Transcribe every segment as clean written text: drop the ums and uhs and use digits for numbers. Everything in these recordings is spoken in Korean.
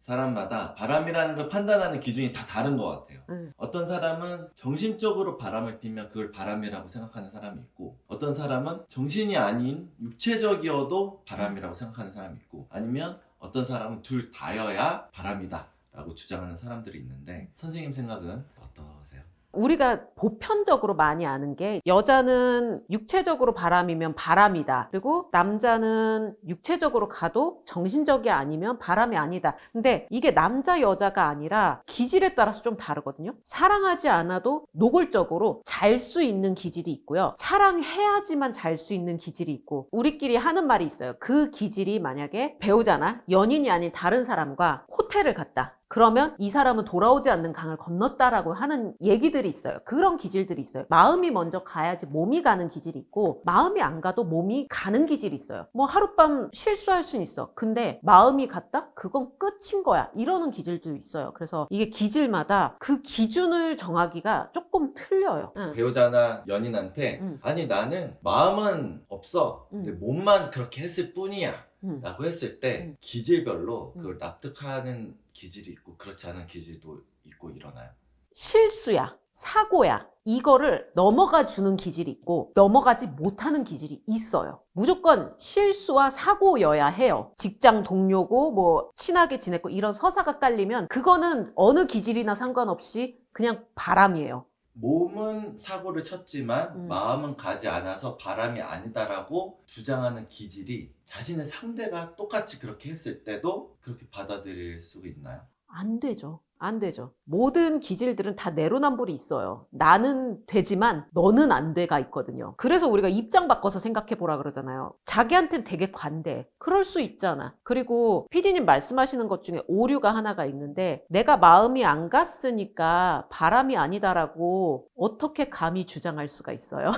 사람마다 바람이라는 걸 판단하는 기준이 다 다른 것 같아요. 어떤 사람은 정신적으로 바람을 피면 그걸 바람이라고 생각하는 사람이 있고, 어떤 사람은 정신이 아닌 육체적이어도 바람이라고 생각하는 사람이 있고, 아니면 어떤 사람은 둘 다여야 바람이다 라고 주장하는 사람들이 있는데, 선생님 생각은 어떠세요? 우리가 보편적으로 많이 아는 게 여자는 육체적으로 바람이면 바람이다. 그리고 남자는 육체적으로 가도 정신적이 아니면 바람이 아니다. 근데 이게 남자 여자가 아니라 기질에 따라서 좀 다르거든요. 사랑하지 않아도 노골적으로 잘 수 있는 기질이 있고요. 사랑해야지만 잘 수 있는 기질이 있고, 우리끼리 하는 말이 있어요. 그 기질이 만약에 배우자나 연인이 아닌 다른 사람과 호텔을 갔다. 그러면 이 사람은 돌아오지 않는 강을 건넜다라고 하는 얘기들이 있어요. 그런 기질들이 있어요. 마음이 먼저 가야지 몸이 가는 기질이 있고, 마음이 안 가도 몸이 가는 기질이 있어요. 뭐 하룻밤 실수할 수는 있어. 근데 마음이 갔다? 그건 끝인 거야. 이러는 기질도 있어요. 그래서 이게 기질마다 그 기준을 정하기가 조금 틀려요. 배우자나 연인한테 아니 나는 마음은 없어. 근데 몸만 그렇게 했을 뿐이야 라고 했을 때 기질별로 그걸 납득하는 기질이 있고 그렇지 않은 기질도 있고 이러나요? 실수야, 사고야, 이거를 넘어가 주는 기질이 있고 넘어가지 못하는 기질이 있어요. 무조건 실수와 사고여야 해요. 직장 동료고 뭐 친하게 지냈고 이런 서사가 깔리면 그거는 어느 기질이나 상관없이 그냥 바람이에요. 몸은 사고를 쳤지만 마음은 가지 않아서 바람이 아니다라고 주장하는 기질이 자신의 상대가 똑같이 그렇게 했을 때도 그렇게 받아들일 수 있나요? 안 되죠. 안 되죠. 모든 기질들은 다 내로남불이 있어요. 나는 되지만 너는 안 돼가 있거든요. 그래서 우리가 입장 바꿔서 생각해 보라 그러잖아요. 자기한테는 되게 관대해. 그럴 수 있잖아. 그리고 PD님 말씀하시는 것 중에 오류가 하나가 있는데, 내가 마음이 안 갔으니까 바람이 아니다라고 어떻게 감히 주장할 수가 있어요?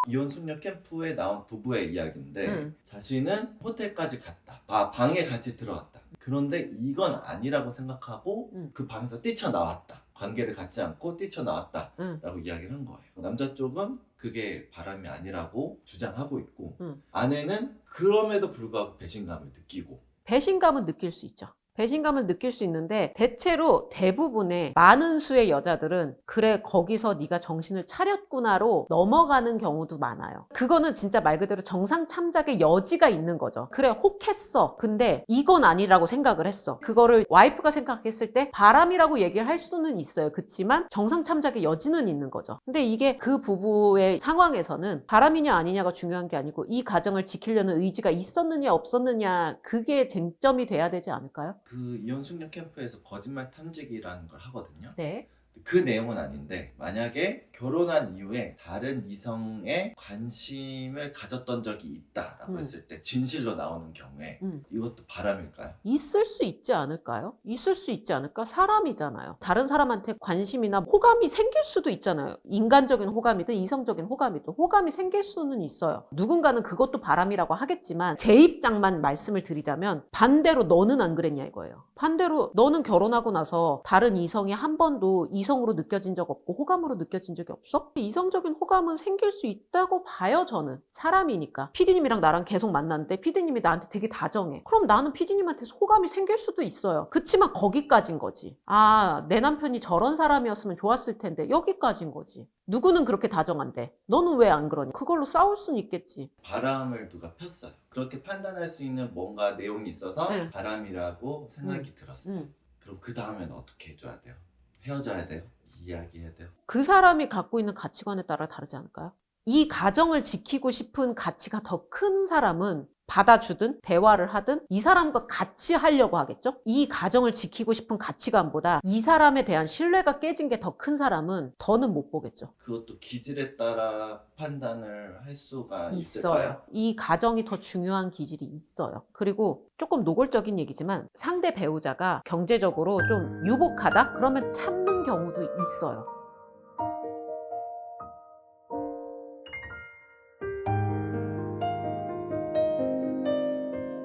이혼 숙녀 캠프에 나온 부부의 이야기인데 자신은 호텔까지 갔다. 방에 같이 들어갔다. 그런데 이건 아니라고 생각하고 그 방에서 뛰쳐나왔다. 관계를 갖지 않고 뛰쳐나왔다 라고 이야기를 한 거예요. 남자 쪽은 그게 바람이 아니라고 주장하고 있고 아내는 그럼에도 불구하고 배신감을 느끼고. 배신감은 느낄 수 있죠. 배신감을 느낄 수 있는데 대체로 대부분의 많은 수의 여자들은 그래 거기서 네가 정신을 차렸구나로 넘어가는 경우도 많아요. 그거는 진짜 말 그대로 정상 참작의 여지가 있는 거죠. 그래 혹했어. 근데 이건 아니라고 생각을 했어. 그거를 와이프가 생각했을 때 바람이라고 얘기를 할 수는 있어요. 그치만 정상 참작의 여지는 있는 거죠. 근데 이게 그 부부의 상황에서는 바람이냐 아니냐가 중요한 게 아니고 이 가정을 지키려는 의지가 있었느냐 없었느냐, 그게 쟁점이 돼야 되지 않을까요? 그 이혼 숙녀 캠프에서 거짓말 탐지기라는 걸 하거든요. 네. 그 내용은 아닌데 만약에 결혼한 이후에 다른 이성에 관심을 가졌던 적이 있다라고 했을 때 진실로 나오는 경우에 이것도 바람일까요? 있을 수 있지 않을까요? 있을 수 있지 않을까? 사람이잖아요. 다른 사람한테 관심이나 호감이 생길 수도 있잖아요. 인간적인 호감이든 이성적인 호감이든 호감이 생길 수는 있어요. 누군가는 그것도 바람이라고 하겠지만 제 입장만 말씀을 드리자면 반대로 너는 안 그랬냐 이거예요. 반대로 너는 결혼하고 나서 다른 이성이 한 번도 이성으로 느껴진 적 없고 호감으로 느껴진 적이 없어? 이성적인 호감은 생길 수 있다고 봐요. 저는 사람이니까. PD님이랑 나랑 계속 만났는데 PD님이 나한테 되게 다정해. 그럼 나는 PD님한테 호감이 생길 수도 있어요. 그치만 거기까진 거지. 아, 내 남편이 저런 사람이었으면 좋았을 텐데 여기까진 거지. 누구는 그렇게 다정한데 너는 왜 안 그러니? 그걸로 싸울 수는 있겠지. 바람을 누가 폈어요. 그렇게 판단할 수 있는 뭔가 내용이 있어서 바람이라고 생각이 들었어요. 그럼 그 다음엔 어떻게 해줘야 돼요? 헤어져야 돼요? 이야기해야 돼요? 그 사람이 갖고 있는 가치관에 따라 다르지 않을까요? 이 가정을 지키고 싶은 가치가 더 큰 사람은 받아주든 대화를 하든 이 사람과 같이 하려고 하겠죠? 이 가정을 지키고 싶은 가치관보다 이 사람에 대한 신뢰가 깨진 게 더 큰 사람은 더는 못 보겠죠. 그것도 기질에 따라 판단을 할 수가 있어요. 있을까요? 이 가정이 더 중요한 기질이 있어요. 그리고 조금 노골적인 얘기지만 상대 배우자가 경제적으로 좀 유복하다? 그러면 참는 경우도 있어요.